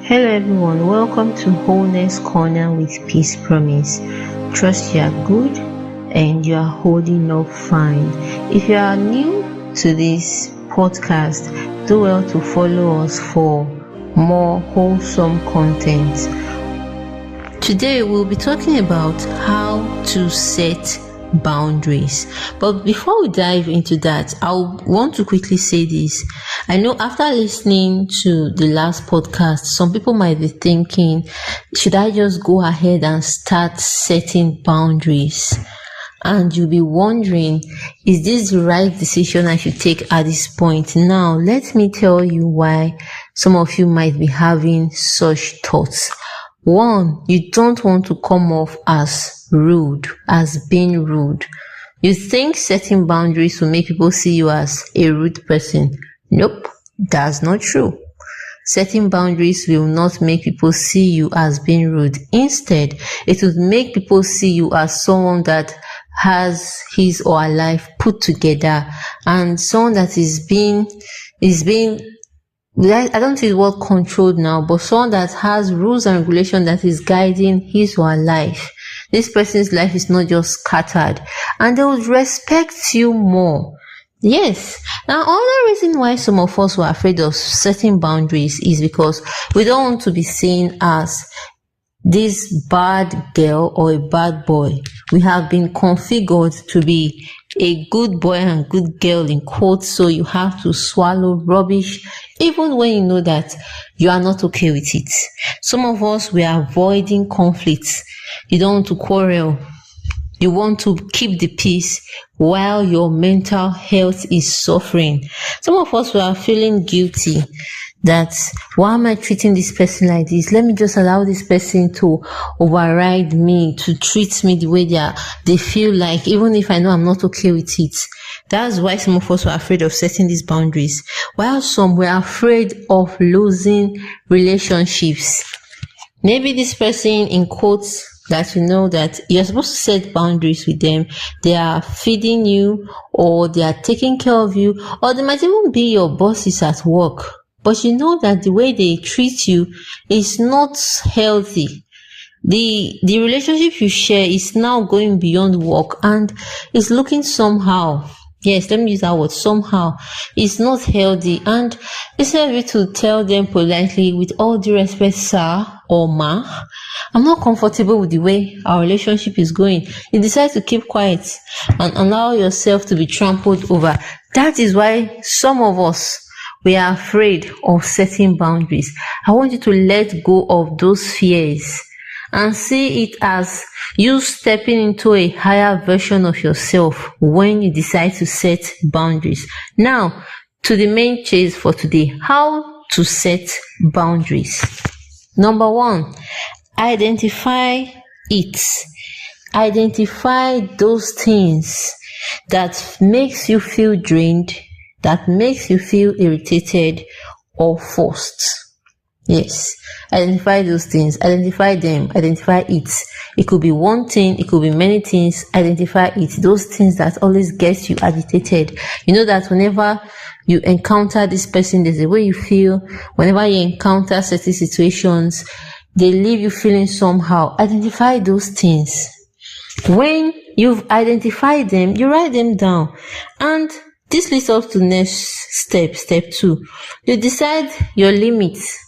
Hello everyone, welcome to Wholeness Corner with Peace Promise. Trust you are good and you are holding up fine. If you are new to this podcast, do well to follow us for more wholesome content. Today we'll be talking about how to set boundaries. But before we dive into that, I want to quickly say this. I know after listening to the last podcast, some people might be thinking, should I just go ahead and start setting boundaries? And you'll be wondering, is this the right decision I should take at this point? Now, let me tell you why some of you might be having such thoughts. One, you don't want to come off as rude, as being rude. You think setting boundaries will make people see you as a rude person. Nope, that's not true. Setting boundaries will not make people see you as being rude. Instead, it will make people see you as someone that has his or her life put together and someone that is being I don't use the word controlled now, but someone that has rules and regulations that is guiding his or her life. This person's life is not just scattered, and they would respect you more. Yes. Now, another reason why some of us were afraid of setting boundaries is because we don't want to be seen as this bad girl or a bad boy. We have been configured to be a good boy and good girl in quotes, so you have to swallow rubbish even when you know that you are not okay with it. Some of us, we are avoiding conflicts. You don't want to quarrel. You want to keep the peace while your mental health is suffering. Some of us, we are feeling guilty that, why am I treating this person like this? Let me just allow this person to override me, to treat me the way they feel like, even if I know I'm not okay with it. That's why some of us were afraid of setting these boundaries, while some were afraid of losing relationships. Maybe this person, in quotes, that you know that you're supposed to set boundaries with them. They are feeding you, or they are taking care of you, or they might even be your bosses at work. But you know that the way they treat you is not healthy. The relationship you share is now going beyond work and is looking somehow. Yes, let me use that word, somehow. It's not healthy. And instead of you to tell them politely, with all due respect, sir or ma, I'm not comfortable with the way our relationship is going, you decide to keep quiet and allow yourself to be trampled over. That is why some of us, we are afraid of setting boundaries. I want you to let go of those fears and see it as you stepping into a higher version of yourself when you decide to set boundaries. Now, to the main chase for today, how to set boundaries. Number one, identify it. Identify those things that makes you feel drained, that makes you feel irritated or forced. Yes, identify those things, identify them, identify it. It could be one thing, it could be many things. Identify it. Those things that always get you agitated. You know that whenever you encounter this person, there's a way you feel. Whenever you encounter certain situations, they leave you feeling somehow. Identify those things. When you've identified them, you write them down. And this leads us to next step 2. You decide your limits.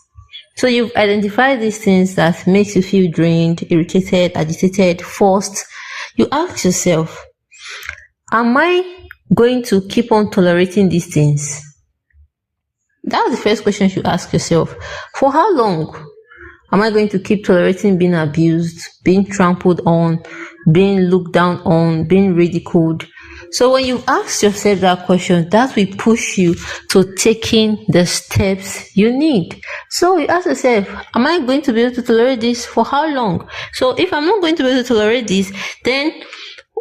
So you've identified these things that makes you feel drained, irritated, agitated, forced. You ask yourself, am I going to keep on tolerating these things? That's the first question you should ask yourself. For how long am I going to keep tolerating being abused, being trampled on, being looked down on, being ridiculed? So when you ask yourself that question, that will push you to taking the steps you need. So you ask yourself, am I going to be able to tolerate this? For how long? So if I'm not going to be able to tolerate this, then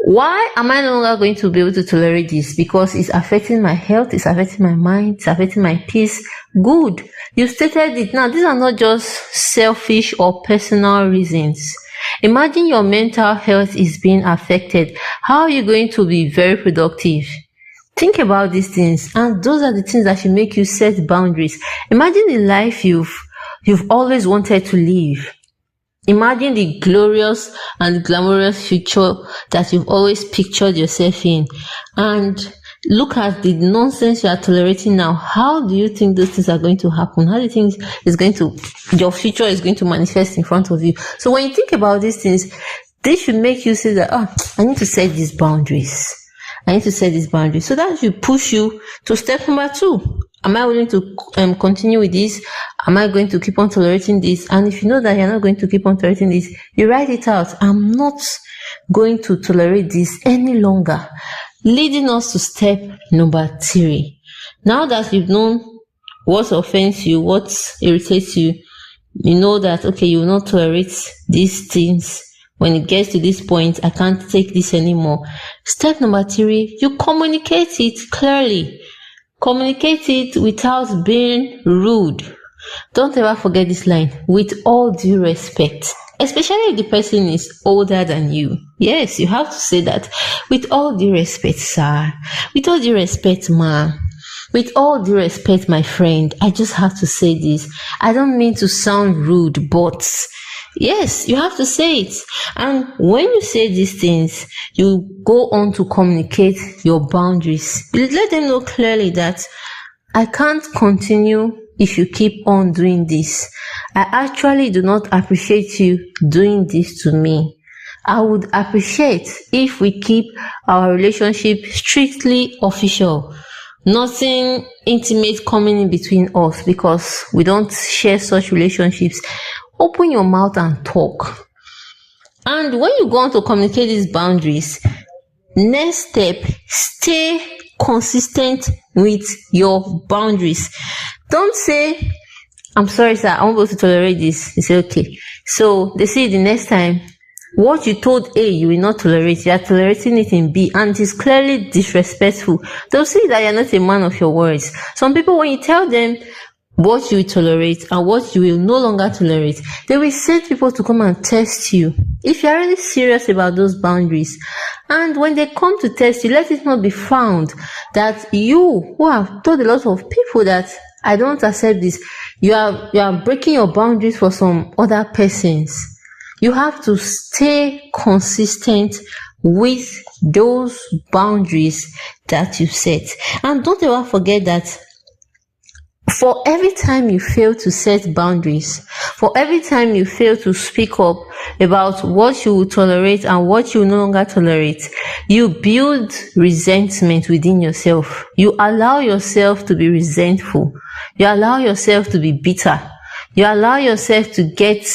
why am I no longer going to be able to tolerate this? Because it's affecting my health, it's affecting my mind, it's affecting my peace. Good. You stated it. Now, these are not just selfish or personal reasons. Imagine your mental health is being affected. How are you going to be very productive? Think about these things, and those are the things that should make you set boundaries. Imagine the life you've you've always wanted to live. Imagine the glorious and glamorous future that you've always pictured yourself in. And look at the nonsense you are tolerating now. How do you think those things are going to happen? How do you think your future is going to manifest in front of you? So when you think about these things, they should make you say that, I need to set these boundaries. So that should push you to step number 2. Am I willing to continue with this? Am I going to keep on tolerating this? And if you know that you're not going to keep on tolerating this, you write it out. I'm not going to tolerate this any longer. Leading us to step number 3. Now that you've known what offends you, what irritates you, you know that, okay, you will not tolerate these things. When it gets to this point, I can't take this anymore. Step number 3, you communicate it clearly. Communicate it without being rude. Don't ever forget this line, with all due respect. Especially if the person is older than you. Yes, you have to say that. With all due respect, sir. With all due respect, ma. With all due respect, my friend. I just have to say this. I don't mean to sound rude, but yes, you have to say it. And when you say these things, you go on to communicate your boundaries. Let them know clearly that I can't continue if you keep on doing this. I actually do not appreciate you doing this to me. I would appreciate if we keep our relationship strictly official. Nothing intimate coming in between us, because we don't share such relationships. Open your mouth and talk. And when you go on to communicate these boundaries, next step, stay consistent with your boundaries. Don't say, I'm sorry, sir, I won't be able to tolerate this. You say, okay. So they say the next time, what you told A, you will not tolerate. You are tolerating it in B, and it is clearly disrespectful. They'll say that you're not a man of your words. Some people, when you tell them what you will tolerate and what you will no longer tolerate, they will send people to come and test you. If you are really serious about those boundaries, and when they come to test you, let it not be found that you, who have told a lot of people that I don't accept this, you are breaking your boundaries for some other persons. You have to stay consistent with those boundaries that you set. And don't ever forget that for every time you fail to set boundaries, for every time you fail to speak up about what you will tolerate and what you will no longer tolerate, you build resentment within yourself. You allow yourself to be resentful. You allow yourself to be bitter. You allow yourself to get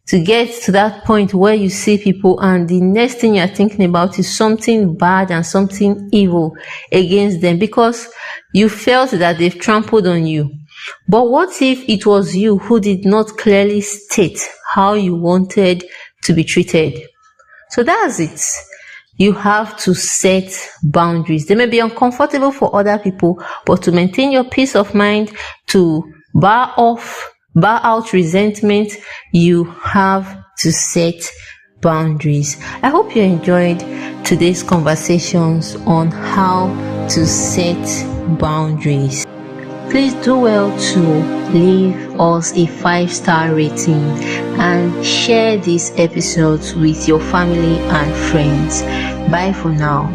to that point where you see people and the next thing you're thinking about is something bad and something evil against them, because you felt that they've trampled on you. But what if it was you who did not clearly state how you wanted to be treated? So that's it. You have to set boundaries. They may be uncomfortable for other people, but to maintain your peace of mind, to bar out resentment, you have to set boundaries. I hope you enjoyed today's conversations on how to set boundaries. Please do well to leave us a 5-star rating and share these episodes with your family and friends. Bye for now.